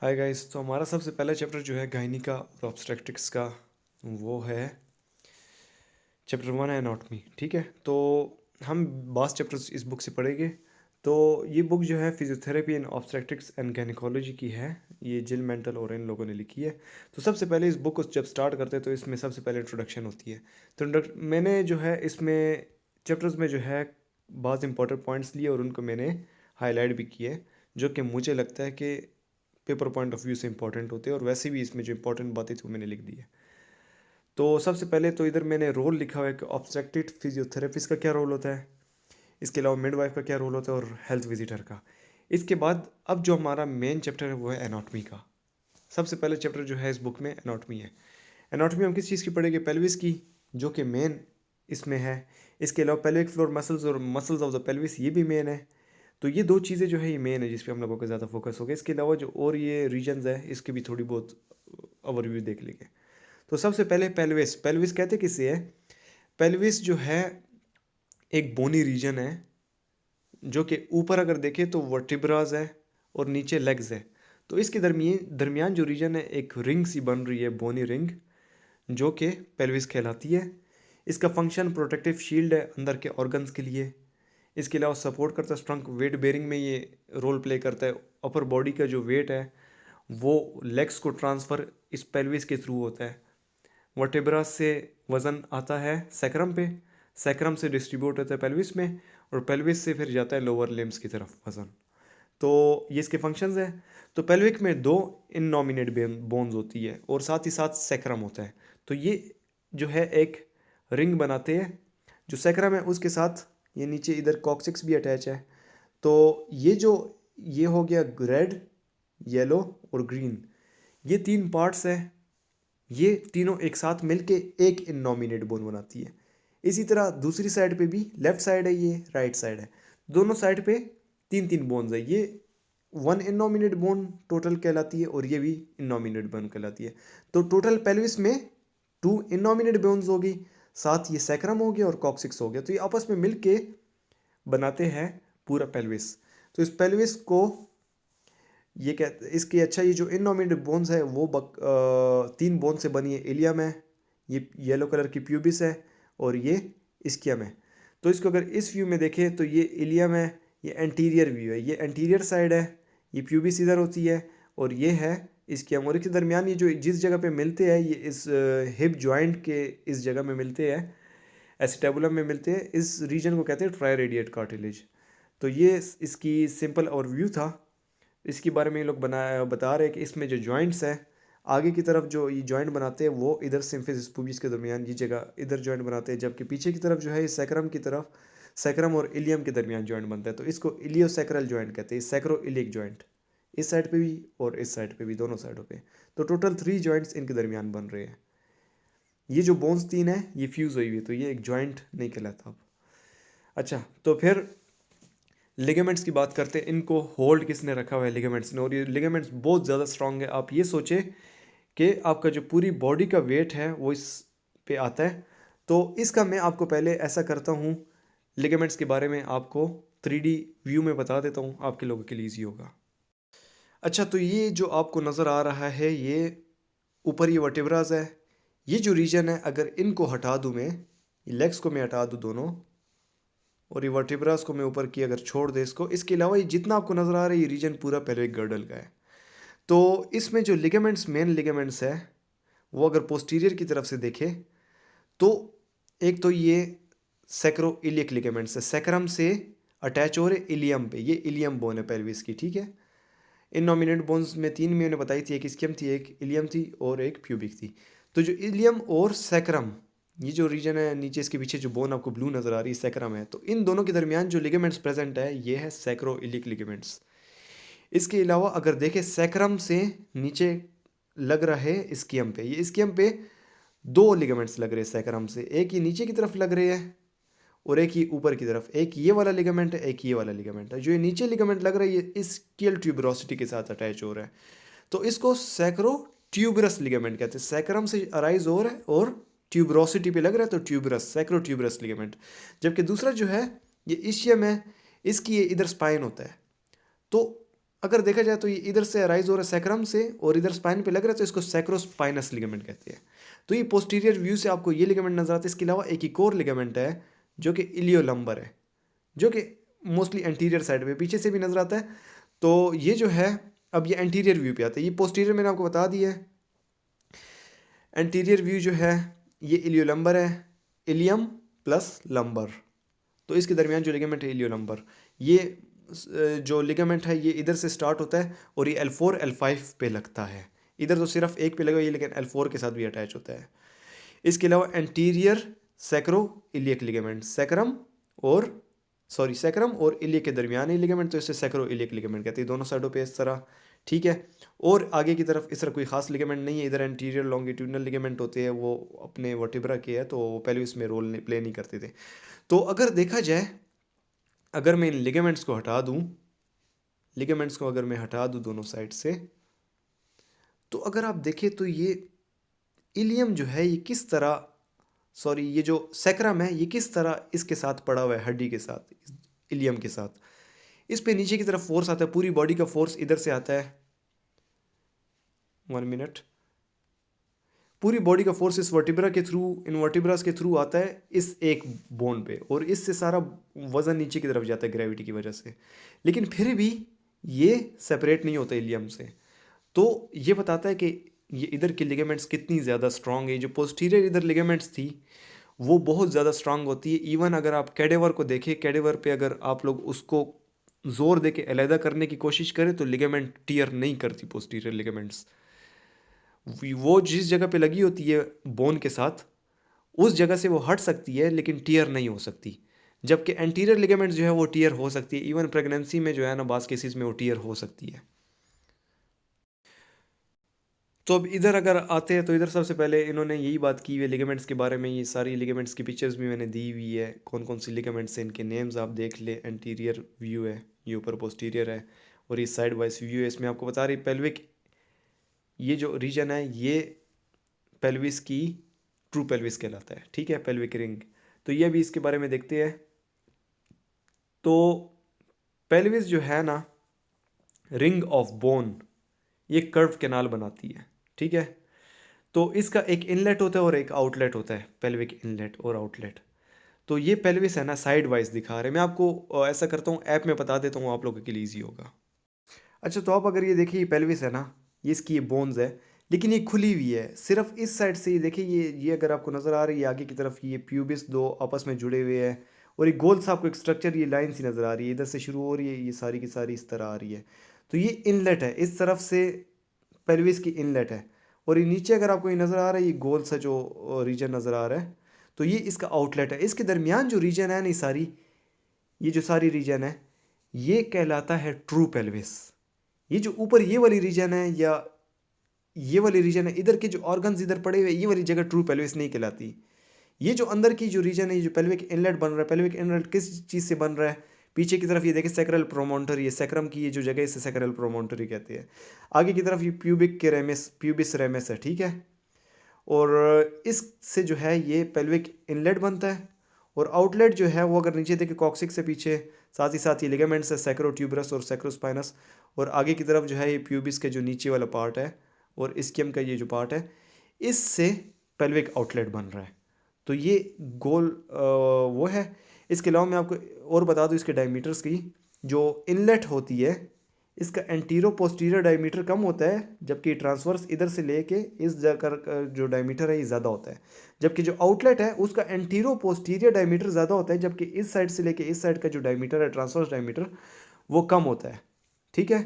Hi guys, तो हमारा सबसे पहला चैप्टर जो है गायनिका और ऑब्स्टेट्रिक्स का, वो है चैप्टर 1 एनाटॉमी। ठीक है, तो हम बास चैप्टर्स इस बुक से पढ़ेंगे। तो ये बुक जो है physiotherapy in obstetrics and gynaecology की है। ये जिल मेंटल और इन लोगों ने लिखी है। तो सबसे पहले इस बुक को जब स्टार्ट करते हैं तो इसमें सबसे पहले इंट्रोडक्शन होती है। तो मैंने जो है इसमें चैप्टर्स में जो है बहुत इंपॉर्टेंट पॉइंट्स लिए और उनको मैंने हाईलाइट भी किए, जो कि मुझे लगता है कि पेपर पॉइंट ऑफ व्यू से इंपॉर्टेंट होते हैं, और वैसे भी इसमें जो इंपॉर्टेंट बातें थी वो मैंने लिख दी है। तो सबसे पहले तो इधर मैंने रोल लिखा हुआ है कि ऑब्स्टेट्रिक फिजियोथेरेपिस्ट का क्या रोल होता है, इसके अलावा मिडवाइफ का क्या रोल होता है, और हेल्थ विजिटर का। इसके बाद अब जो हमारा मेन चैप्टर है वो है एनाटॉमी का। सबसे पहले चैप्टर जो है इस बुक में एनाटॉमी है। एनाटॉमी हम किस चीज़ की पढ़ेंगे? पेल्विस की, जो कि मेन इसमें है। इसके अलावा पेल्विक फ्लोर मसल्स और मसल्स ऑफ द पेल्विस, ये भी मेन है। तो ये दो चीज़ें जो है ये मेन है जिस पे हम लोगों का ज़्यादा फोकस होगा। इसके अलावा जो और ये रीजन्स है इसकी भी थोड़ी बहुत ओवरव्यू देख लेंगे। तो सबसे पहले पेल्विस। पेल्विस कहते किसे है? पेल्विस जो है एक बोनी रीजन है, जो कि ऊपर अगर देखें तो वर्टिब्राज है और नीचे लेग्स है। तो इसके दरमियान जो रीजन है एक रिंग सी बन रही है, बोनी रिंग, जो कि पेल्विस कहलाती है। इसका फंक्शन प्रोटेक्टिव शील्ड है अंदर के ऑर्गन्स के लिए। इसके अलावा सपोर्ट करता है, स्ट्रंक वेट बेरिंग में ये रोल प्ले करता है। अपर बॉडी का जो वेट है वो लेग्स को ट्रांसफ़र इस पेल्विस के थ्रू होता है। वर्टेब्रा से वज़न आता है सैक्रम पे, सैक्रम से डिस्ट्रीब्यूट होता है पेल्विस में, और पेल्विस से फिर जाता है लोअर लिम्स की तरफ वज़न। तो ये इसके फंक्शंस हैं। तो पेल्विक में दो इननॉमिनेट बोन्स होती है और साथ ही साथ सैक्रम होता है। तो ये जो है एक रिंग बनाते हैं। जो सैक्रम है उसके साथ ये नीचे इधर कॉक्सिक्स भी अटैच है। तो ये हो गया रेड, येलो और ग्रीन, ये तीन पार्ट्स हैं। ये तीनों एक साथ मिलके एक इननॉमिनेट बोन बनाती है। इसी तरह दूसरी साइड पे भी, लेफ्ट साइड है ये, राइट साइड है, दोनों साइड पे तीन तीन बोन्स है। ये वन इननॉमिनेट बोन टोटल कहलाती है और ये भी इननॉमिनेट बोन कहलाती है। तो टोटल पेल्विस में टू इननॉमिनेट बोन्स होगी, साथ ये सैक्रम हो गया और कॉक्सिक्स हो गया। तो ये आपस में मिलके बनाते हैं पूरा पेल्विस। तो इस पेल्विस को ये कहते इसकी, अच्छा, ये जो इननॉमिनेट बोन्स है वो तीन बोन से बनी है। इलियम है, ये येलो कलर की प्यूबिस है, और ये इस्कियम है। तो इसको अगर इस व्यू में देखें तो ये इलियम है, ये एंटीरियर व्यू है, ये एंटीरियर साइड है, ये प्यूबिस इधर होती है, और ये है इस्कियम। और इसके दरमियान ये जो जिस जगह पे मिलते हैं, ये इस हिप जॉइंट के इस जगह में मिलते हैं, एसिटेबुलम में मिलते हैं। इस रीजन को कहते हैं ट्रायरेडिएट कार्टिलेज। तो ये इसकी सिंपल ओवरव्यू था। इसके बारे में ये लोग बता रहे हैं कि इसमें जो जॉइंट्स हैं, आगे की तरफ जो ये जॉइंट बनाते हैं वो इधर सिम्फिसिस पुबिस के दरमियान ये जगह इधर जॉइंट बनाते हैं, जबकि पीछे की तरफ जो है सैक्रम की तरफ, सैक्रम और इलियम के दरमियान जॉइंट बनता है। तो इसको इलियोसैक्रल जॉइंट कहते हैं, सैक्रो इलिक जॉइंट, इस साइड पे भी और इस साइड पे भी, दोनों साइडों पे। तो टोटल 3 जॉइंट्स इनके दरमियान बन रहे हैं। ये जो बोन्स तीन है ये फ्यूज़ हुई हुई है, तो ये एक जॉइंट नहीं कहलाता अब। अच्छा, तो फिर लिगामेंट्स की बात करते हैं। इनको होल्ड किसने रखा हुआ है? लिगामेंट्स ने। और ये लिगामेंट्स बहुत ज़्यादा स्ट्रांग है। आप ये सोचें कि आपका जो पूरी बॉडी का वेट है वो इस पे आता है। तो इसका मैं आपको पहले ऐसा करता हूँ, लिगामेंट्स के बारे में आपको 3D व्यू में बता देता हूँ, आपके लोगों के लिए ईजी होगा। अच्छा, तो ये जो आपको नज़र आ रहा है, ये ऊपर ये वर्टिब्रास है। ये जो रीजन है, अगर इनको हटा दूँ मैं, लेग्स को मैं हटा दूँ दोनों, और ये वर्टिब्रास को मैं ऊपर की अगर छोड़ दे इसको, इसके अलावा ये जितना आपको नज़र आ रहा है ये रीजन पूरा पेल्विक गर्डल का है। तो इसमें जो लिगामेंट्स, मेन लिगामेंट्स है, वो अगर पोस्टीरियर की तरफ से देखें तो एक तो ये सैक्रो इलियक लिगामेंट्स है, सैक्रम से अटैच हो रहे इलियम पे। ये इलियम बोन है पेल्विस की, ठीक है। इन नॉमिनेट बोन्स में तीन मैंने बताई थी, एक इस्कियम थी, एक इलियम थी और एक प्यूबिक थी। तो जो इलियम और सैक्रम, ये जो रीजन है नीचे इसके पीछे जो बोन आपको ब्लू नज़र आ रही है, सैक्रम है। तो इन दोनों के दरमियान जो लिगामेंट्स प्रेजेंट है ये है सैक्रो इलिक लिगामेंट्स। इसके अलावा अगर देखें, सैक्रम से नीचे लग रहा है इस्कियम पे। ये इस्कियम पे दो लिगामेंट्स लग रहे हैं सैक्रम से, एक ये नीचे की तरफ लग रहे हैं और एक ही ऊपर की तरफ। एक ये वाला लिगामेंट है, एक ये वाला लिगामेंट है। जो ये नीचे लिगामेंट लग रहा है ये इसकियल ट्यूबरोसिटी के साथ अटैच हो रहा है, तो इसको सैक्रो ट्यूबरस लिगामेंट कहते हैं। सैक्रम से अराइज हो रहा है और ट्यूबरोसिटी पे लग रहा है, तो ट्यूबरस, सैक्रो ट्यूबरस लिगामेंट। जबकि दूसरा जो है ये इशियम है, इसकी ये इधर स्पाइन होता है। तो अगर देखा जाए तो ये इधर से अराइज हो रहा है सैक्रम से और इधर स्पाइन पे लग रहा है, तो इसको सैक्रोस्पाइनस लिगामेंट कहते हैं। तो ये पोस्टीरियर व्यू से आपको ये लिगामेंट नजर आता है। इसके अलावा एक और लिगामेंट है जो कि इलियोलंबर है, जो कि मोस्टली एंटीरियर साइड पे पीछे से भी नजर आता है। तो ये जो है, अब ये एंटीरियर व्यू पे आता है। ये पोस्टीरियर मैंने आपको बता दिया है। एंटीरियर व्यू जो है ये इलियोलंबर है, इलियम प्लस लंबर। तो इसके दरमियान जो लिगामेंट है इलियोलंबर, ये जो लिगामेंट है ये इधर से स्टार्ट होता है और ये L4 L5 पे लगता है। इधर तो सिर्फ एक पे लगा हुआ है, लेकिन L4 के साथ भी अटैच होता है। इसके अलावा anterior sacro iliac ligament, sacrum और इलियक के दरमियान ही लिगामेंट, तो इसे सैक्रो इलियक लिगामेंट कहते हैं। दोनों साइडों पे इस तरह, ठीक है। और आगे की तरफ इस तरह कोई खास लिगामेंट नहीं है। इधर एंटीरियर लॉन्गिट्यूडनल लिगामेंट होते हैं, वो अपने वर्टिब्रा के है, तो वो पेल्विस में रोल प्ले नहीं करते थे। तो अगर देखा जाए, अगर मैं इन लिगामेंट्स को हटा दूं, अगर मैं हटा दूं दोनों साइड से, तो अगर आप देखें तो ये इलियम जो है ये किस तरह, ये जो सैक्रम है ये किस तरह इसके साथ पड़ा हुआ है, हड्डी के साथ, इलियम के साथ। इस पे नीचे की तरफ फोर्स आता है, पूरी बॉडी का फोर्स इधर से आता है। 1 मिनट। पूरी बॉडी का फोर्स इस वर्टिब्रा के थ्रू, इन वर्टिब्रास के थ्रू आता है इस एक बोन पे, और इससे सारा वजन नीचे की तरफ जाता है ग्रेविटी की वजह से। लेकिन फिर भी ये सेपरेट नहीं होता इलियम से। तो ये बताता है कि ये इधर की लिगामेंट्स कितनी ज़्यादा स्ट्रांग है। जो पोस्टीरियर इधर लिगामेंट्स थी वो बहुत ज़्यादा स्ट्रांग होती है। इवन अगर आप कैडेवर को देखें, कैडेवर पे अगर आप लोग उसको जोर दे के अलहदा करने की कोशिश करें तो लिगामेंट टीयर नहीं करती पोस्टीरियर लिगामेंट्स। वो जिस जगह पे लगी होती है बोन के साथ, उस जगह से वो हट सकती है, लेकिन टीयर नहीं हो सकती। जबकि एंटीरियर लिगामेंट्स जो है वो टीयर हो सकती है। इवन प्रेगनेंसी में जो है ना, बास केसेस में वो टीयर हो सकती है। तो अब इधर अगर आते हैं तो इधर सबसे पहले इन्होंने यही बात की हुई है लिगामेंट्स के बारे में। ये सारी लिगामेंट्स की पिक्चर्स भी मैंने दी हुई है, कौन कौन सी लिगामेंट्स हैं, इनके नेम्स आप देख ले। एंटीरियर व्यू है, ये ऊपर पोस्टीरियर है, और ये साइड वाइज व्यू है। इसमें आपको बता रही पेल्विक, ये जो रीजन है ये पेल्विस की ट्रू पेल्विस कहलाता है, ठीक है, पेल्विक रिंग। तो ये भी इसके बारे में देखते हैं। तो पेल्विस जो है ना, रिंग ऑफ बोन, ये कर्व कैनाल बनाती है, ठीक है। तो इसका एक इनलेट होता है और एक आउटलेट होता है, पेल्विक इनलेट और आउटलेट। तो ये पेल्विस है ना साइड वाइज दिखा रहे हैं। मैं आपको ऐसा करता हूँ, ऐप में बता देता हूँ, आप लोगों के लिए ईजी होगा। अच्छा, तो आप अगर ये देखिए, ये पेल्विस है ना, ये इसकी ये बोन्स है, लेकिन ये खुली हुई है सिर्फ इस साइड से। ये देखिए, ये अगर आपको नज़र आ रही है आगे की तरफ, ये प्यूबिस दो आपस में जुड़े हुए हैं, और ये गोल सा आपको एक स्ट्रक्चर, ये लाइन सी नज़र आ रही है, इधर से शुरू हो रही है, ये सारी की सारी इस तरह आ रही है। तो ये इनलेट है, इस तरफ से पेल्विस की इनलेट है। और ये नीचे अगर आपको ये नज़र आ रहा है, ये गोल सा जो रीजन नज़र आ रहा है, तो ये इसका आउटलेट है। इसके दरमियान जो रीजन है ना, ये जो सारी रीजन है, ये कहलाता है ट्रू पेल्विस। ये जो ऊपर ये वाली रीजन है, या ये वाली रीजन है, इधर के जो ऑर्गन्स इधर पड़े हुए, ये वाली जगह ट्रू पेल्विस नहीं कहलाती। ये जो अंदर की जो रीजन है, ये जो पेल्विक इनलेट बन रहा है, पेल्विक इनलेट किस चीज़ से बन रहा है, पीछे की तरफ ये देखिए सैक्रल प्रोमोंटरी, ये सैक्रम की ये जो जगह है इसे सैक्रल प्रोमोंटरी कहते हैं। आगे की तरफ ये प्यूबिक के रेमिस, प्यूबिस रेमिस है, ठीक है। और इससे जो है ये पेल्विक इनलेट बनता है। और आउटलेट जो है वो अगर नीचे देखे कॉक्सिक से पीछे, साथ ही साथ ये लिगामेंट्स है, सैक्रोट्यूबरस और सैक्रोस्पाइनस। और आगे की तरफ जो है ये प्यूबिस के जो नीचे वाला पार्ट है और इस्कियम का ये जो पार्ट है, इससे पेल्विक आउटलेट बन रहा है। तो ये गोल वो है। इसके अलावा मैं आपको और बता दूं इसके डायमीटर्स की। जो इनलेट होती है इसका एंटीरो पोस्टीरियर डायमीटर कम होता है, जबकि ट्रांसवर्स इधर से लेके इस जगह का जो डायमीटर है ये ज़्यादा होता है। जबकि जो आउटलेट है उसका एंटीरो पोस्टीरियर डायमीटर ज़्यादा होता है, जबकि इस साइड से लेके इस साइड का जो डायमीटर है, ट्रांसवर्स डायमीटर, वो कम होता है, ठीक है।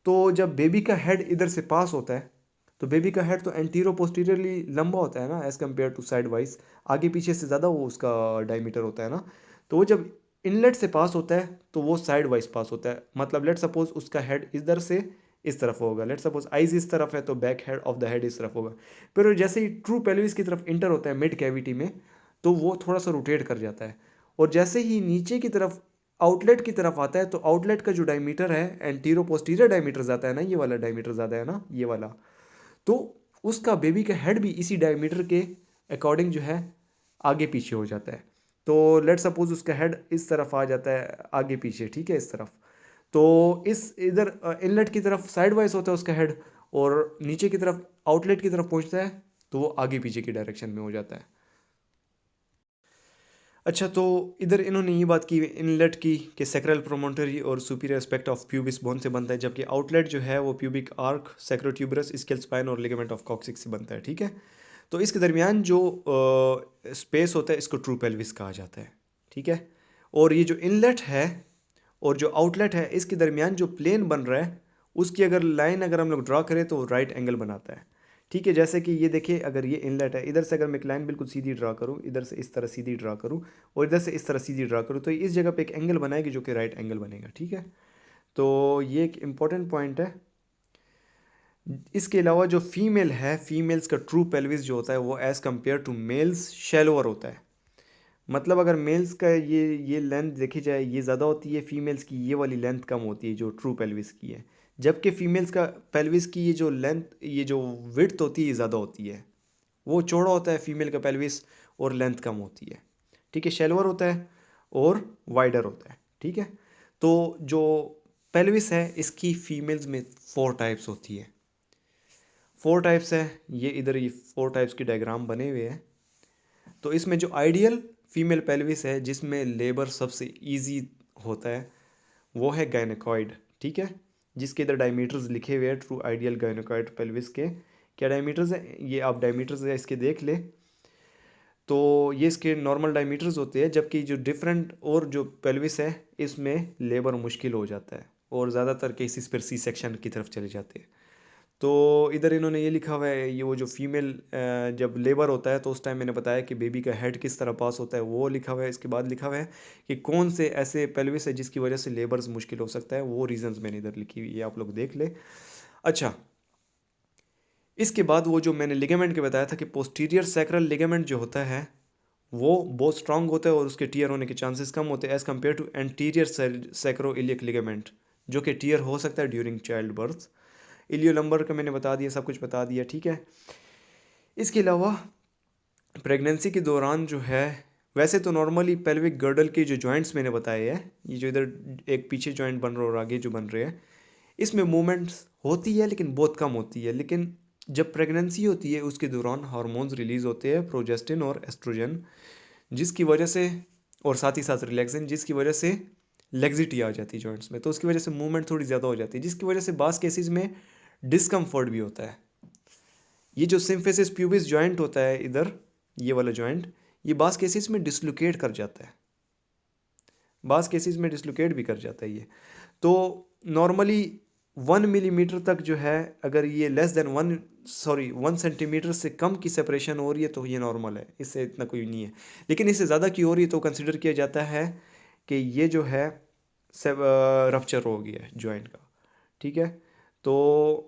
तो जब बेबी का हेड इधर से पास होता है, तो बेबी का हेड तो एंटीरो पोस्टीरियरली लंबा होता है ना, as compared to side wise, आगे पीछे से ज़्यादा वो उसका डायमीटर होता है ना। तो वो जब इनलेट से पास होता है तो वो साइड वाइज पास होता है। मतलब लेट सपोज उसका हेड इधर से इस तरफ होगा, लेट सपोज आइज इस तरफ है तो back head of the head इस तरफ होगा। फिर जैसे ही ट्रू पेल्विस की तरफ इंटर होता है मिड कैविटी में, तो वो थोड़ा सा रोटेट कर जाता है। और जैसे ही नीचे की तरफ आउटलेट की तरफ आता है, तो आउटलेट का जो डायमीटर है, एंटीरो पोस्टीरियर डायमीटर ज़्यादा है ना, ये वाला डायमीटर ज़्यादा है ना, ये वाला, तो उसका बेबी का हेड भी इसी डायमीटर के अकॉर्डिंग जो है आगे पीछे हो जाता है। तो लेट सपोज उसका हेड इस तरफ आ जाता है आगे पीछे, ठीक है, इस तरफ। तो इस इधर इनलेट की तरफ साइड वाइज होता है उसका हेड, और नीचे की तरफ आउटलेट की तरफ पहुंचता है तो वो आगे पीछे की डायरेक्शन में हो जाता है। अच्छा, तो इधर इन्होंने ये बात की इनलेट की कि सैक्रल प्रोमोटरी और superior aspect of pubis bone से बनता है, जबकि आउटलेट जो है वो pubic arc, sacrotuberous, scale spine और लिगामेंट ऑफ कॉक्सिक्स से बनता है। ठीक है, तो इसके दरमियान जो स्पेस होता है इसको ट्रू पेल्विस कहा जाता है। ठीक है, और ये जो इनलेट है और जो आउटलेट है इसके दरमियान जो प्लेन बन रहा है उसकी अगर लाइन अगर हम लोग ड्रा करें तो राइट एंगल बनाता है। ठीक है, जैसे कि ये देखिए, अगर ये इनलेट है, इधर से अगर मैं एक लाइन बिल्कुल सीधी ड्रा करूँ, इधर से इस तरह सीधी ड्रा करूँ और इधर से इस तरह सीधी ड्रा करूँ, तो इस जगह पे एक एंगल बनाएगी जो कि राइट एंगल बनेगा। ठीक है, तो ये एक इम्पॉर्टेंट पॉइंट है। इसके अलावा जो फीमेल है, फीमेल्स का ट्रू पेल्विस जो होता है वो as compared to males shallower होता है। मतलब अगर मेल्स का ये लेंथ देखी जाए ये ज़्यादा होती है, फीमेल्स की ये वाली लेंथ कम होती है जो ट्रू पेल्विस की है, जबकि फीमेल्स का पेल्विस की ये जो लेंथ, ये जो विड्थ होती है ये ज़्यादा होती है, वो चौड़ा होता है फीमेल का पेल्विस और लेंथ कम होती है। ठीक है, शैलोअर होता है और वाइडर होता है। ठीक है, तो जो पेल्विस है इसकी फीमेल्स में 4 टाइप्स होती है। 4 टाइप्स है, ये इधर ये 4 टाइप्स की डायग्राम बने हुए हैं। तो इसमें जो आइडियल फीमेल पेल्विस है जिसमें लेबर सबसे इजी होता है वो है गायनेकॉइड। ठीक है, जिसके इधर डायमीटर्स लिखे हुए हैं, ट्रू आइडियल गायनेकॉइड पेल्विस के क्या डायमीटर्स हैं, ये आप डायमीटर्स है इसके देख ले। तो ये इसके नॉर्मल डायमीटर्स होते हैं, जबकि जो डिफरेंट और जो पेल्विस है इसमें लेबर मुश्किल हो जाता है और ज़्यादातर केसेस पर सी सेक्शन की तरफ चले जाते हैं। तो इधर इन्होंने ये लिखा हुआ है, ये वो जो फीमेल जब लेबर होता है तो उस टाइम मैंने बताया कि बेबी का हेड किस तरह पास होता है वो लिखा हुआ है। इसके बाद लिखा हुआ है कि कौन से ऐसे पेल्विस है जिसकी वजह से लेबर्स मुश्किल हो सकता है, वो रीजंस मैंने इधर लिखी हुई है, आप लोग देख ले। अच्छा, इसके बाद वो जो मैंने लिगामेंट के बताया था कि पोस्टीरियर सैक्रल लिगामेंट जो होता है वो बहुत स्ट्रांग होता है और उसके टीयर होने के चांसेस कम होते हैं as compared to anterior sacroiliac ligament, जो कि टीयर हो सकता है during child birth. Ilio lumbar का मैंने बता दिया, सब कुछ बता दिया। ठीक है, इसके अलावा प्रेगनेंसी के दौरान जो है, वैसे तो नॉर्मली पेल्विक गर्डल के जो जॉइंट्स मैंने बताए हैं, ये जो इधर एक पीछे जॉइंट बन रहा है और आगे जो बन रहे हैं, इसमें मूवमेंट्स होती है लेकिन बहुत कम होती है। लेकिन जब प्रेगनेंसी होती है उसके दौरान हार्मोन्स रिलीज होते हैं, प्रोजेस्टिन और एस्ट्रोजन, जिसकी वजह से, और साथ ही साथ रिलैक्सिन, जिसकी वजह से लेग्जिटी आ जाती है जॉइंट्स में, तो उसकी वजह से मूवमेंट थोड़ी ज़्यादा हो जाती है, जिसकी वजह से बास केसेस में डिस्कम्फर्ट भी होता है। ये जो सिम्फिसिस प्यूबिस जॉइंट होता है इधर, ये वाला जॉइंट, ये बास केसेस में डिसलोकेट कर जाता है, बास केसेस में डिसलोकेट भी कर जाता है ये। तो नॉर्मली 1 मिलीमीटर तक जो है, अगर ये लेस देन 1 सेंटीमीटर से कम की सेपरेशन हो रही है तो ये नॉर्मल है, इससे इतना कोई नहीं है। लेकिन इससे ज़्यादा की हो रही है तो कंसिडर किया जाता है कि ये जो है रप्चर हो गया है जॉइंट का। ठीक है, तो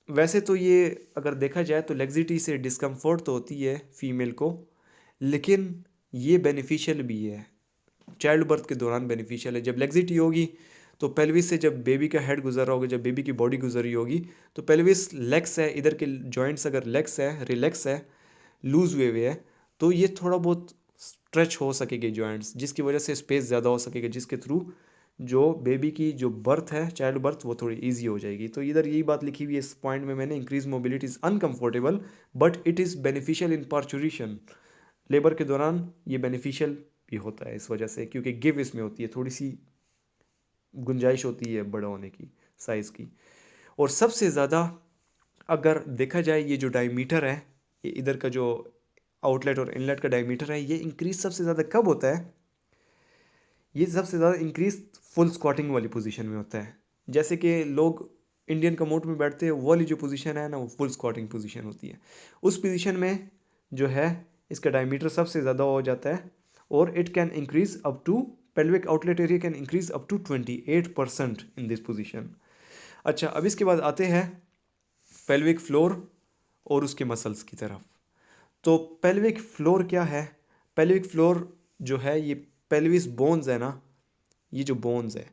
वैसे तो ये अगर देखा जाए तो लेग्जिटी से डिस्कम्फर्ट तो होती है फीमेल को, लेकिन ये बेनिफिशियल भी है, चाइल्ड बर्थ के दौरान बेनिफिशियल है। जब लेग्जिटी होगी तो पेल्विस से जब बेबी का हेड गुजर रहा होगा, जब बेबी की बॉडी गुजर रही होगी, तो पेल्विस लेग्स है, इधर के जॉइंट्स अगर लेग्स है, रिलैक्स है, लूज हुए है, तो ये थोड़ा बहुत स्ट्रेच हो सकेगी जॉइंट्स, जिसकी वजह से स्पेस ज़्यादा हो सकेगा, जिसके थ्रू जो बेबी की जो बर्थ है, चाइल्ड बर्थ, वो थोड़ी ईजी हो जाएगी। तो इधर यही बात लिखी हुई है इस पॉइंट में मैंने, increase mobility is uncomfortable but it is beneficial in parturition. Labour के दौरान ये बेनिफिशियल भी होता है इस वजह से, क्योंकि गिव इसमें होती है, थोड़ी सी गुंजाइश होती है बड़ा होने की, साइज़ की। और सबसे ज़्यादा अगर देखा जाए ये जो डायमीटर है, ये इधर का जो आउटलेट और इनलेट का डायमीटर है, ये इंक्रीज सबसे ज़्यादा कब होता है? ये सबसे ज़्यादा इंक्रीज फुल स्क्वाटिंग वाली पोजीशन में होता है। जैसे कि लोग इंडियन कमोड में बैठते हैं, वो वाली जो पोजीशन है ना, वो फुल स्क्वाटिंग पोजीशन होती है। उस पोजीशन में जो है इसका डायमीटर सबसे ज़्यादा हो जाता है और it can increase up to, pelvic outlet area can increase up to 28% in this position. अच्छा, अब इसके बाद आते हैं पेल्विक फ्लोर और उसके मसल्स की तरफ। तो पेल्विक फ्लोर क्या है? पेल्विक फ्लोर जो है, ये पेल्विस बोन्स है ना, ये जो बोन्स है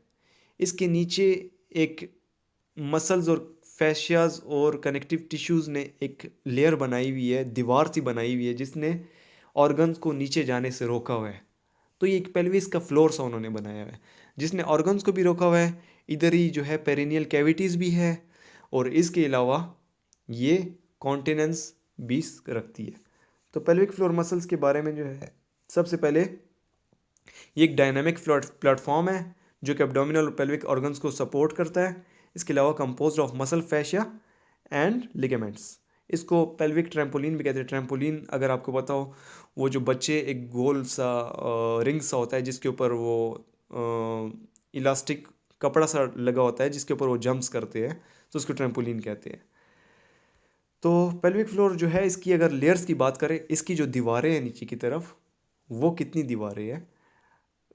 इसके नीचे एक मसल्स और फैशियाज और कनेक्टिव टिश्यूज़ ने एक लेयर बनाई हुई है, दीवार सी बनाई हुई है, जिसने ऑर्गन्स को नीचे जाने से रोका हुआ है। तो ये एक पेल्विस का फ्लोर सा उन्होंने बनाया हुआ है, जिसने ऑर्गन्स को भी रोका हुआ है, इधर ही जो है पेरिनियल कैविटीज़ भी है, और इसके अलावा ये कॉन्टिनेंस भी रखती है। तो पेल्विक फ्लोर मसल्स के बारे में जो है, सबसे पहले ये एक डायनामिक प्लेटफॉर्म है जो कि एब्डोमिनल और पेल्विक ऑर्गन्स को सपोर्ट करता है। इसके अलावा composed of muscle, fascia and ligaments. इसको पेल्विक ट्रैम्पोलिन भी कहते हैं। ट्रैम्पोलिन अगर आपको पता हो, वो जो बच्चे एक गोल सा रिंग सा होता है जिसके ऊपर वो इलास्टिक कपड़ा सा लगा होता है जिसके ऊपर वो जंप्स करते हैं, तो उसको ट्रैम्पोलिन कहते हैं। तो पेल्विक फ्लोर जो है, इसकी अगर लेयर्स की बात करें, इसकी जो दीवारें हैं नीचे की तरफ, वो कितनी दीवारें हैं,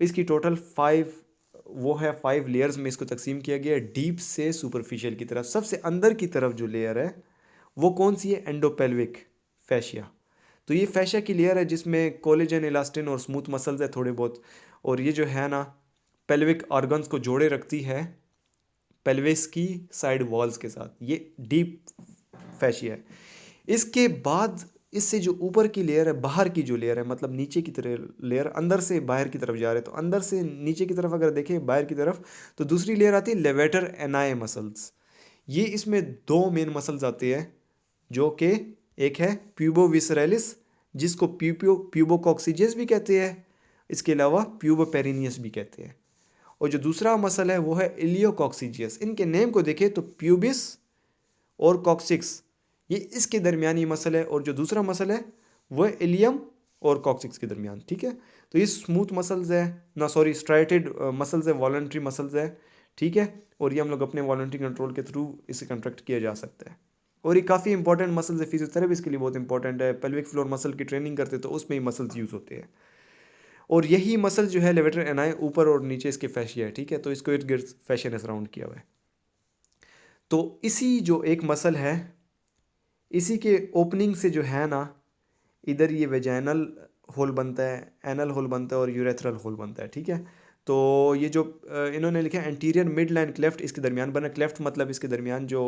इसकी टोटल 5 लेयर्स में इसको तकसीम किया गया है, डीप से सुपरफिशियल की तरफ। सबसे अंदर की तरफ जो लेयर है वो कौन सी है? एंडोपेल्विक फैशिया। तो ये फैशिया की लेयर है जिसमें कोलेजन, इलास्टिन और स्मूथ मसल्स है थोड़े बहुत, और ये जो है ना पेल्विक ऑर्गन्स को जोड़े रखती है पेल्विस की साइड वॉल्स के साथ। ये डीप फैशिया है। इसके बाद इससे जो ऊपर की लेयर है, बाहर की जो लेयर है, मतलब नीचे की तरह लेयर, अंदर से बाहर की तरफ जा रहे हैं, तो अंदर से नीचे की तरफ अगर देखें बाहर की तरफ, तो दूसरी लेयर आती है लेवेटर एनाई मसल्स। ये इसमें 2 मेन मसल्स आते हैं, जो कि एक है प्यूबोविसरेलिस, जिसको प्यूबोकॉक्सिजियस भी कहते हैं, इसके अलावा प्यूबोपेरिनियस भी कहते हैं। और जो दूसरा मसल है वो है इलियोकॉक्सिजियस। इनके नेम को देखें तो प्यूबिस और कॉक्सिक्स, ये इसके दरमियान ये मसल है, और जो दूसरा मसल है वो है इलियम और कॉक्सिक्स के दरमियान। ठीक है, तो ये स्मूथ मसल्स है ना, सॉरी स्ट्राइटेड मसल्स है, वॉलंटरी मसल्स है। ठीक है, और ये हम लोग अपने वॉलंटरी कंट्रोल के थ्रू इसे कंट्रैक्ट किया जा सकता है। और ये काफ़ी इंपॉर्टेंट मसल्स है, फिजियोथेरेपिस्ट के लिए बहुत इंपॉर्टेंट है। पेल्विक फ्लोर मसल की ट्रेनिंग करते तो उसमें ही मसल्स यूज़ होते हैं। और यही मसल जो है लेवेटर एनाई, ऊपर और नीचे इसके फैशिया है। ठीक है, तो इसको इर्द गिर्द फैशिया ने सराउंड किया हुआ है। तो इसी जो एक मसल है, इसी के ओपनिंग से जो है ना, इधर ये वेजाइनल होल बनता है, एनल होल बनता है और यूरेथ्रल होल बनता है। ठीक है, तो ये जो इन्होंने लिखा है एंटीरियर मिड लाइन क्लेफ्ट, इसके दरमियान बना। क्लेफ्ट मतलब इसके दरमियान जो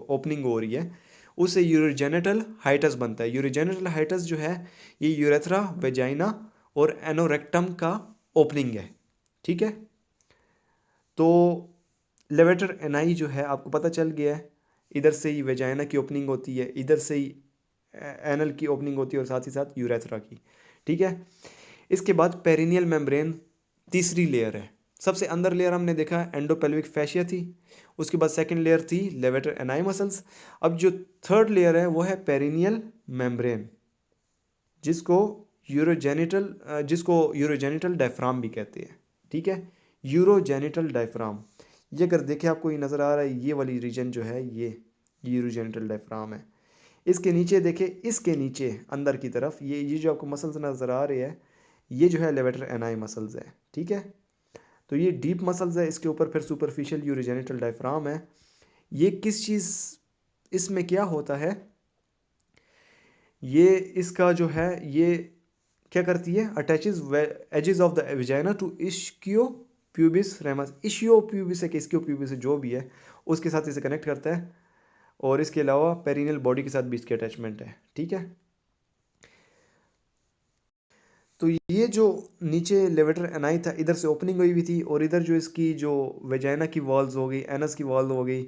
ओपनिंग हो रही है, उससे यूरोजेनिटल हाइटस बनता है। यूरोजेनिटल हाइटस जो है, ये यूरेथ्रा, वेजाइना और एनोरेक्टम का ओपनिंग है। ठीक है, तो लेवेटर एनाई जो है आपको पता चल गया है, इधर से ही वेजाइना की ओपनिंग होती है, इधर से ही एनल की ओपनिंग होती है, और साथ ही साथ यूरेथ्रा की। ठीक है, इसके बाद पेरिनियल मेम्ब्रेन तीसरी लेयर है। सबसे अंदर लेयर हमने देखा एंडोपेल्विक फैशिया थी, उसके बाद सेकंड लेयर थी लेवेटर एनाई मसल्स। अब जो थर्ड लेयर है वो है पेरिनियल मेम्ब्रेन, जिसको यूरोजेनिटल डायफ्राम भी कहते हैं। ठीक है, यूरोजेनिटल डायफ्राम, ये अगर देखें आपको ये नज़र आ रहा है, ये वाली रीजन जो है ये यूरोजेनिटल डायफ्राम है। इसके नीचे देखें, इसके नीचे अंदर की तरफ ये जो आपको मसल्स नज़र आ रहे हैं, ये जो है लेवेटर एनाई मसल्स है। ठीक है, तो ये डीप मसल्स है, इसके ऊपर फिर सुपरफिशियल यूरोजेनिटल डायफ्राम है। ये किस चीज़, इसमें क्या होता है, ये इसका जो है ये क्या करती है, attaches edges of the vagina to ischio pubis ramus. Ischio pubis है कि इश्कियो प्यूबिस है, जो भी है उसके साथ इसे कनेक्ट करता है, और इसके अलावा पेरिनियल बॉडी के साथ भी इसकी अटैचमेंट है। ठीक है, तो ये जो नीचे लेवेटर एनाई था, इधर से ओपनिंग हुई हुई थी, और इधर जो इसकी जो वेजाइना की वॉल्स हो गई, एनस की वॉल हो गई,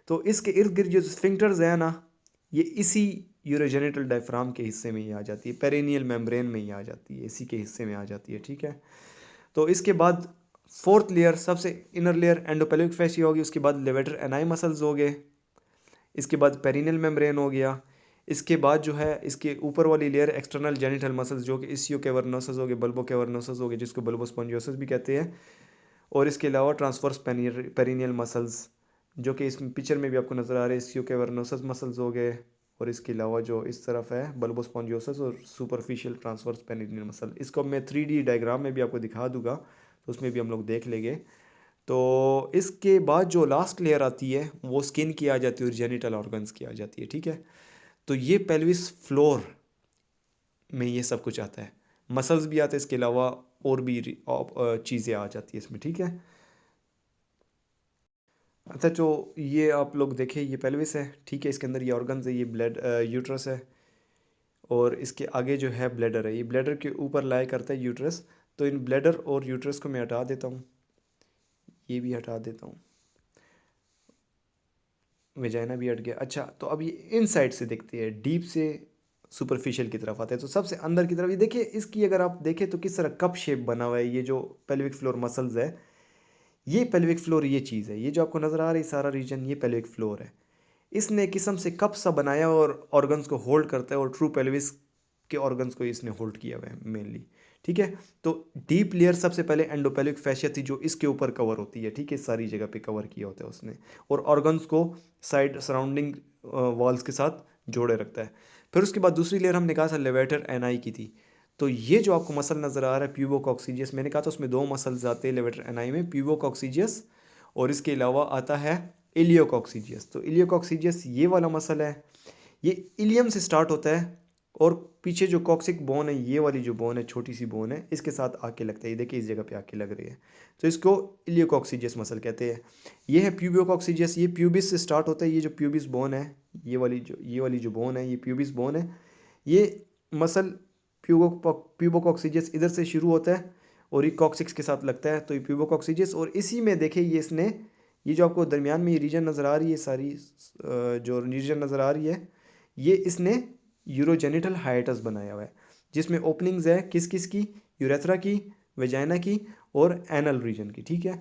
तो इसके इर्द गिर्द जो स्फिंक्टर्स है ना, ये इसी यूरोजेनिटल डायफ्राम के हिस्से में ही आ जाती है, पेरिनियल मेम्ब्रेन में ही आ जाती है, इसी के हिस्से में आ जाती है। ठीक है, तो इसके बाद फोर्थ लेयर, सबसे इनर लेयर एंडोपेल्विक फैशिया होगी, उसके बाद लेवेटर एनाई मसल्स हो गए, इसके बाद पेरिनियल मेम्ब्रेन हो गया, इसके बाद जो है इसके ऊपर वाली लेयर एक्सटर्नल जेनिटल मसल्स, जो कि इसियो कैवर्नोसस हो गए, बल्बो कैवर्नोसस हो गए, जिसको बल्बोस्पोंजियोसिस भी कहते हैं, और इसके अलावा ट्रांसवर्स पेरिनियल मसल्स, जो कि इस पिक्चर में भी आपको नज़र आ रहे हैं, इसियो कैवर्नोसस मसल्स हो गए, और इसके अलावा जो इस तरफ है बल्बोस्पोंजियोसिस और सुपरफिशियल ट्रांसवर्स पेरिनियल मसल। इसको मैं 3D डायग्राम में भी आपको दिखा दूंगा, तो उसमें भी हम लोग देख लेंगे। तो इसके बाद जो लास्ट लेयर आती है वो स्किन की आ जाती है और जेनिटल ऑर्गन्स की आ जाती है। ठीक है, तो ये पेल्विस फ्लोर में ये सब कुछ आता है, मसल्स भी आते हैं, इसके अलावा और भी चीज़ें आ जाती है इसमें। ठीक है, अच्छा, तो ये आप लोग देखें, ये पेल्विस है। ठीक है, इसके अंदर ये ऑर्गन्स है, ये ब्लड यूट्रस है, और इसके आगे जो है ब्लैडर है, ये ब्लैडर के ऊपर लाया करता है यूट्रस। तो इन ब्लैडर और यूट्रस को मैं हटा देता हूँ, ये भी हटा देता हूँ। वेजाइना भी हट गया। अच्छा, तो अब ये इन साइड से दिखती है, डीप से सुपरफिशियल की तरफ आता है। तो सबसे अंदर की तरफ ये देखिए, इसकी अगर आप देखें तो किस तरह कप शेप बना हुआ है। ये जो पेल्विक फ्लोर मसल्स है, ये पेल्विक फ्लोर ये चीज़ है, ये जो आपको नज़र आ रही है सारा रीजन, ये पेल्विक फ्लोर है। इसने किस्म से कप सा बनाया और ऑर्गन्स को होल्ड करता है, और ट्रू पेल्विस के ऑर्गन्स को इसने होल्ड किया हुआ है मेनली। ठीक है, तो डीप लेयर सबसे पहले एंडोपेल्विक फैशिया थी, जो इसके ऊपर कवर होती है। ठीक है, सारी जगह पे कवर किया होता है उसने, और ऑर्गन्स को साइड सराउंडिंग वॉल्स के साथ जोड़े रखता है। फिर उसके बाद दूसरी लेयर हमने कहा था लेवेटर एनाई की थी। तो ये जो आपको मसल नज़र आ रहा है प्यूबोकॉक्सीजियस, मैंने कहा था उसमें दो मसल्स आते हैं लेवेटर एनाई में, प्यूबोकॉक्सीजियस और इसके अलावा आता है इलियोकॉक्सीजियस। तो इलियोकॉक्सीजियस ये वाला मसल है, ये इलियम से स्टार्ट होता है, और पीछे जो कॉक्सिक बोन है, ये वाली जो बोन है, छोटी सी बोन है, इसके साथ आके लगता है। ये देखिए इस जगह पे आके लग रही है, तो इसको इलियोकॉक्सीजियस मसल कहते हैं। ये है प्यूबियोकॉक्सीजियस, ये प्यूबिस से स्टार्ट होता है। ये जो प्यूबिस बोन है, ये वाली जो बोन है, ये प्यूबिस बोन है। ये मसल प्यूबोकॉक्सीजियस इधर से शुरू होता है और ये कॉक्सिक्स के साथ लगता है, तो ये प्यूबोकॉक्सीजियस। और इसी में देखिए ये जो आपको दरमियान में ये रीजन नज़र आ रही है, सारी जो रीजन नज़र आ रही है, ये इसने यूरोजेनिटल हाइटस बनाया हुआ है, जिसमें ओपनिंग्स है किस किस की, यूरेथ्रा की, वेजाइना की और एनल रीजन की। ठीक है,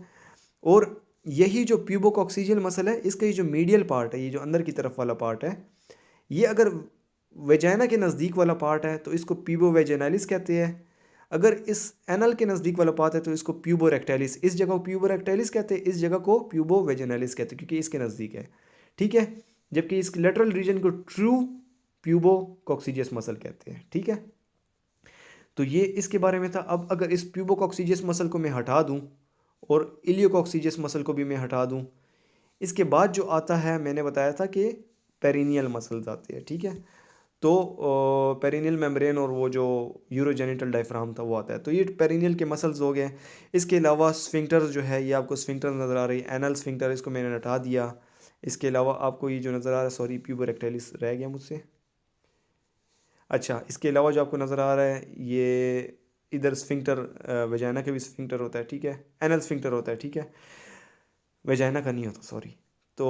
और यही जो प्यूबोकॉक्सीजियल मसल है, इसका ये जो मीडियल पार्ट है, ये जो अंदर की तरफ वाला पार्ट है, ये अगर वेजाइना के नज़दीक वाला पार्ट है तो इसको प्यूबो वेजाइनालिस कहते हैं। अगर इस एनल के नज़दीक वाला पार्ट है तो इसको प्यूबो रेक्टाइलिस, इस जगह को प्यूबो रेक्टाइलिस कहते हैं, इस जगह को प्यूबो वेजाइनालिस कहते हैं, क्योंकि इसके नज़दीक है। ठीक है, जबकि इस लेटरल रीजन को ट्रू प्यूबो कॉक्सीजियस मसल कहते हैं। ठीक है, तो ये इसके बारे में था। अब अगर इस प्यूबो कॉक्सीजियस मसल को मैं हटा दूं और इलियोकॉक्सीजियस मसल को भी मैं हटा दूं, इसके बाद जो आता है, मैंने बताया था कि पेरिनियल मसल्स आते हैं। ठीक है, तो पेरिनियल मेम्ब्रेन और वो जो यूरोजेनिटल डायफ्राम था वो आता है। तो ये पेरिनियल के मसल्स हो गए। इसके अलावा स्फिंक्टर जो है, ये आपको स्फिंक्टर नज़र आ रही है, एनल स्फिंक्टर, इसको मैंने हटा दिया। इसके अलावा आपको ये जो नज़र आ रहा है, सॉरी प्यूबो रेक्टाइलिस रह गया मुझसे। अच्छा, इसके अलावा जो आपको नज़र आ रहा है, ये इधर स्फिंक्टर, वेजाइना का भी स्फिंक्टर होता है। ठीक है, एनल स्फिंक्टर होता है। ठीक है, वेजाइना का नहीं होता, सॉरी। तो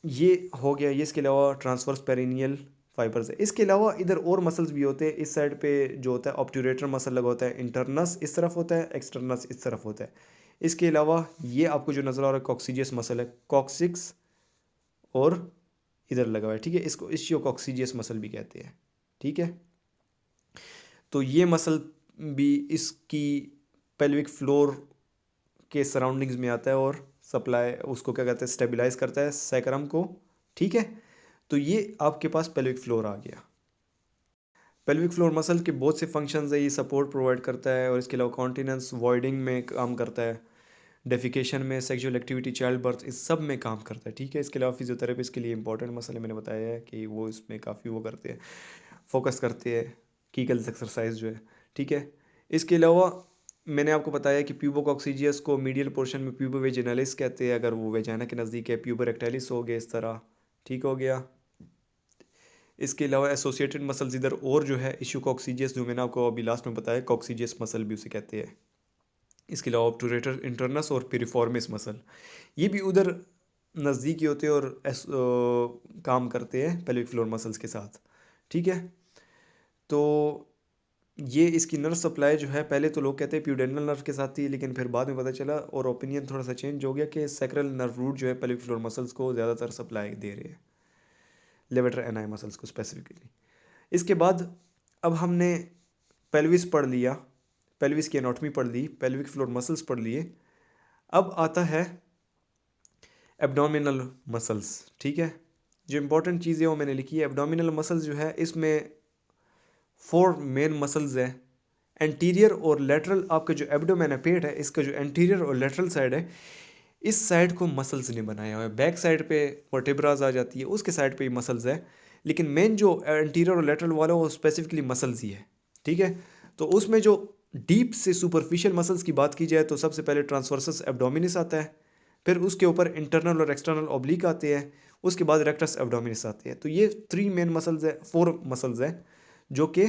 ये हो गया। ये इसके अलावा ट्रांसवर्स पेरिनियल फाइबर्स है। इसके अलावा इधर और मसल्स भी होते हैं। इस साइड पे जो होता है ऑब्ट्यूरेटर मसल लगा होता है, इंटरनस इस तरफ होता है, एक्सटर्नस इस तरफ होता है। इसके अलावा ये आपको जो नज़र आ रहा है कॉक्सीजियस मसल है, कॉक्सिक्स और इधर लगा हुआ है। ठीक है, इसको इशियोकॉक्सीजियस मसल भी कहते हैं। ठीक है, तो ये मसल भी इसकी पेल्विक फ्लोर के सराउंडिंग्स में आता है और सप्लाई उसको क्या कहते हैं, स्टेबलाइज करता है सैक्रम को। ठीक है, तो ये आपके पास पेल्विक फ्लोर आ गया। पेल्विक फ्लोर मसल के बहुत से फंक्शंस है। ये सपोर्ट प्रोवाइड करता है, और इसके अलावा कॉन्टिनेंस, वॉइडिंग में काम करता है, डेफिकेशन में, सेक्सुअल एक्टिविटी, चाइल्ड बर्थ, इस सब में काम करता है। ठीक है, इसके अलावा फिजियोथेरेपिस्ट के लिए इंपॉर्टेंट मसल है, मैंने बताया है कि वो इसमें काफ़ी वो करते हैं, फोकस करते हैं, कीगल्स एक्सरसाइज जो है। ठीक है, इसके अलावा मैंने आपको बताया कि प्यूबोकॉक्सीजियस को मीडियल पोर्शन में प्यूबो वेजिनालिस कहते हैं, अगर वो वेजाइना के नज़दीक है। प्यूबो रेक्टाइलिस हो गया इस तरह। ठीक हो गया। इसके अलावा एसोसिएटेड मसल्स इधर और जो है इशूकॉक्सीजियस, जो मैंने आपको अभी लास्ट में बताया, कॉक्सीजियस मसल भी उसे कहते हैं। इसके अलावा ऑब्टूरेटर इंटरनस और पिरिफॉर्मिस मसल, ये भी उधर नज़दीकी होते हैं और काम करते हैं पेल्विक फ्लोर मसल्स के साथ। ठीक है, तो ये इसकी नर्व सप्लाई जो है, पहले तो लोग कहते हैं प्यूडेंटल नर्व के साथ थी, लेकिन फिर बाद में पता चला और ओपिनियन थोड़ा सा चेंज हो गया कि सैक्रल नर्व रूट जो है पेल्विक फ्लोर मसल्स को ज़्यादातर सप्लाई दे रहे हैं, लेवेटर एनाई मसल्स को स्पेसिफिकली। इसके बाद अब हमने पेल्विस पढ़ लिया, पेल्विस की एनाटॉमी पढ़ ली, पेल्विक फ्लोर मसल्स पढ़ लिए। अब आता है एब्डोमिनल मसल्स। ठीक है, जो इंपॉर्टेंट चीज़ें वो मैंने लिखी है। एब्डोमिनल मसल्स जो है, इसमें 4 मेन मसल्स है। एंटीरियर और लेटरल, आपका जो एब्डोमेन है, पेट है, इसका जो एंटीरियर और लेटरल साइड है, इस साइड को मसल्स ने बनाया हुआ है। बैक साइड पे वर्टेब्राज आ जाती है, उसके साइड पे ही मसल्स है, लेकिन मेन जो एंटीरियर और लेटरल वाला वो स्पेसिफिकली मसल्स ही है। ठीक है, तो उसमें जो डीप से सुपरफिशियल मसल्स की बात की जाए तो सबसे पहले ट्रांसवर्सस एब्डोमिनिस आता है, फिर उसके ऊपर इंटरनल और एक्सटर्नल ऑब्लिक आते हैं, उसके बाद रेक्टस एब्डोमिनिस आते हैं। तो ये 3 मेन मसल्स है, 4 मसल्स है, जो कि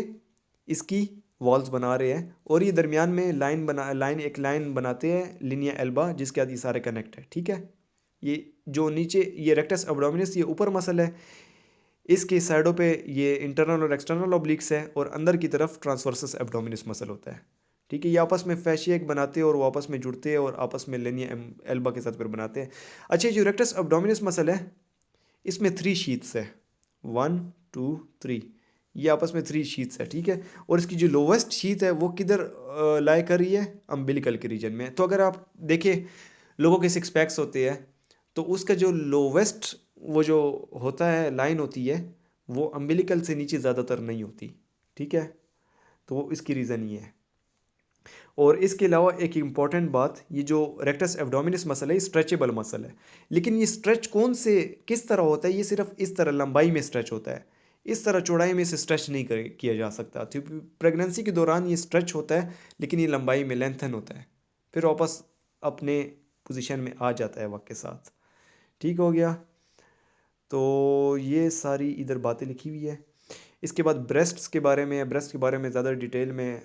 इसकी वॉल्स बना रहे हैं, और ये दरमियान में लाइन एक लाइन बनाते हैं, लिनिया एल्बा, जिसके साथ ये सारे कनेक्ट है। ठीक है, ये जो नीचे ये रेक्टस एब्डोमिनस ये ऊपर मसल है, इसके साइडों पे ये इंटरनल और एक्सटर्नल ऑब्लिक्स है, और अंदर की तरफ ट्रांसवर्सस एब्डोमिनस मसल होता है। ठीक है, ये आपस में फैशिया एक बनाते हैं और वो आपस में जुड़ते हैं और आपस में लेनिया एल्बा के साथ फिर बनाते हैं। अच्छा, जो रेक्टस एब्डोमिनस मसल है इसमें 3 शीट्स है, 1 2 3, ये आपस में 3 शीट्स है। ठीक है, और इसकी जो लोवेस्ट शीट है वो किधर लाई कर रही है, अम्बिलिकल के रीजन में। तो अगर आप देखें लोगों के 6 पैक्स होते हैं, तो उसका जो लोवेस्ट वो जो होता है लाइन होती है वो अम्बिलिकल से नीचे ज़्यादातर नहीं होती। ठीक है, तो वो इसकी रीज़न ये है। और इसके अलावा एक इम्पॉर्टेंट बात, ये जो रेक्टस एब्डोमिनस मसल है ये स्ट्रेचेबल मसल है, लेकिन ये स्ट्रेच कौन से किस तरह होता है, ये सिर्फ इस तरह लंबाई में स्ट्रेच होता है, इस तरह चौड़ाई में इसे स्ट्रेच नहीं किया जा सकता। तो प्रेगनेंसी के दौरान ये स्ट्रेच होता है, लेकिन ये लंबाई में लेंथन होता है, फिर वापस अपने पोजीशन में आ जाता है वक्त के साथ। ठीक हो गया, तो ये सारी इधर बातें लिखी हुई है। इसके बाद ब्रेस्ट्स के बारे में, ब्रेस्ट के बारे में ज़्यादा डिटेल में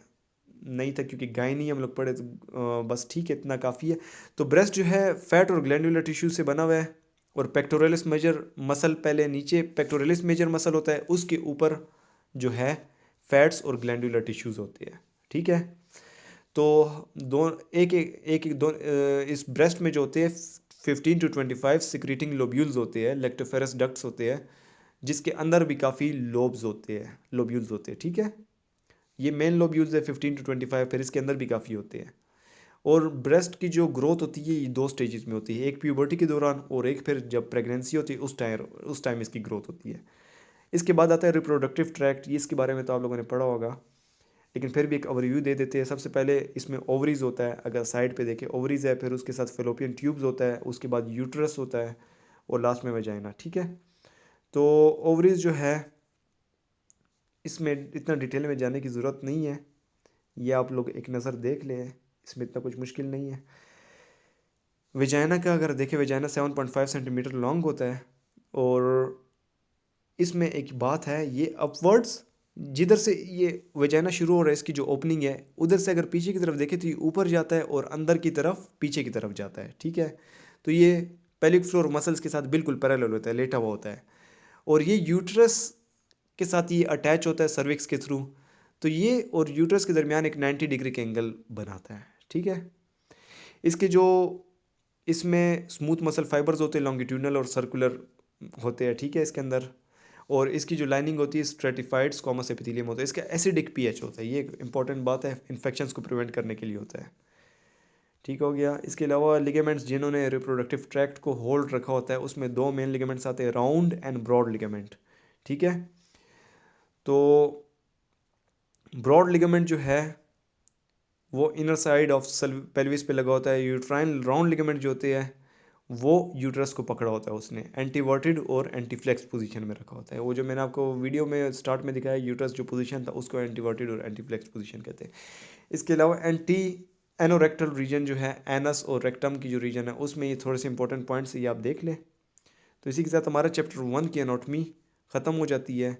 नहीं था क्योंकि गायनी हम लोग पढ़े, तो बस ठीक है, इतना काफ़ी है। तो ब्रेस्ट जो है फैट और ग्लैंडुलर टिश्यू से बना हुआ है, और पेक्टोरलिस मेजर मसल पहले नीचे पेक्टोरलिस मेजर मसल होता है, उसके ऊपर जो है फैट्स और ग्लैंडुलर टिश्यूज़ होते हैं। ठीक है, तो दो एक एक एक, एक दो इस ब्रेस्ट में जो होते हैं 15 to 25 सिक्रीटिंग लोब्यूल्स होते हैं, लेक्टोफेरस डक्ट्स होते हैं, जिसके अंदर भी काफ़ी लोब्स होते हैं, लोब्यूल्स होते हैं। ठीक है, ये मेन लोब्यूल्स है 15 to 25, फिर इसके अंदर भी काफ़ी होते हैं। और ब्रेस्ट की जो ग्रोथ होती है ये 2 स्टेजेस में होती है, एक प्यूबर्टी के दौरान और एक फिर जब प्रेगनेंसी होती है उस टाइम इसकी ग्रोथ होती है। इसके बाद आता है रिप्रोडक्टिव ट्रैक्ट, ये इसके बारे में तो आप लोगों ने पढ़ा होगा, लेकिन फिर भी एक ओवरव्यू दे देते हैं। सबसे पहले इसमें ओवरीज होता है, अगर साइड पे देखें ओवरीज है, फिर उसके साथ फेलोपियन ट्यूब्स होता है, उसके बाद यूट्रस होता है, और लास्ट में वजाइना। ठीक है, तो ओवरीज जो है इसमें इतना डिटेल में जाने की ज़रूरत नहीं है, ये आप लोग एक नज़र देख लें, इसमें इतना कुछ मुश्किल नहीं है। वजाइना का अगर देखें, वजाइना 7.5 सेंटीमीटर लॉन्ग होता है, और इसमें एक बात है, ये अपवर्ड्स जिधर से ये वजाइना शुरू हो रहा है, इसकी जो ओपनिंग है उधर से अगर पीछे की तरफ देखें तो ये ऊपर जाता है और अंदर की तरफ पीछे की तरफ जाता है। ठीक है, तो ये पेल्विक फ्लोर मसल्स के साथ बिल्कुल पैरेलल होता है, लेटा हुआ होता है, और ये यूट्रस के साथ ये अटैच होता है सर्विक्स के थ्रू, तो ये और यूट्रस के दरमियान एक 90 डिग्री के एंगल बनाता है। ठीक है, इसके जो इसमें स्मूथ मसल फाइबर्स होते हैं, लॉन्गिट्यूडनल और सर्कुलर होते हैं। ठीक है, इसके अंदर, और इसकी जो लाइनिंग होती है स्ट्रेटिफाइड स्क्वामस एपिथेलियम होता है, इसका एसिडिक पीएच होता है, ये एक इंपॉर्टेंट बात है, इन्फेक्शंस को प्रिवेंट करने के लिए होता है। ठीक हो गया, इसके अलावा लिगामेंट्स जिन्होंने रिप्रोडक्टिव ट्रैक्ट को होल्ड रखा होता है उसमें 2 मेन लिगामेंट्स आते हैं, राउंड एंड ब्रॉड लिगामेंट। ठीक है, तो ब्रॉड लिगामेंट जो है वो इनर साइड ऑफ पेल्विस पे लगा होता है। यूट्राइन राउंड लिगामेंट जो होते हैं वो यूट्रस को पकड़ा होता है, उसने एंटीवर्टेड और एंटीफ्लेक्स पोजीशन में रखा होता है। वो जो मैंने आपको वीडियो में स्टार्ट में दिखाया यूट्रस जो पोजीशन था उसको एंटीवर्टेड और एंटीफ्लेक्स पोजीशन कहते हैं। इसके अलावा एंटी एनोरेक्टल रीजन जो है, एनस और रेक्टम की जो रीजन है उसमें ये थोड़े से इंपॉर्टेंट पॉइंट्स ये आप देख लें। तो इसी के साथ हमारा चैप्टर 1 की एनाटॉमी ख़त्म हो जाती है,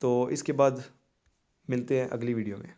तो इसके बाद मिलते हैं अगली वीडियो में।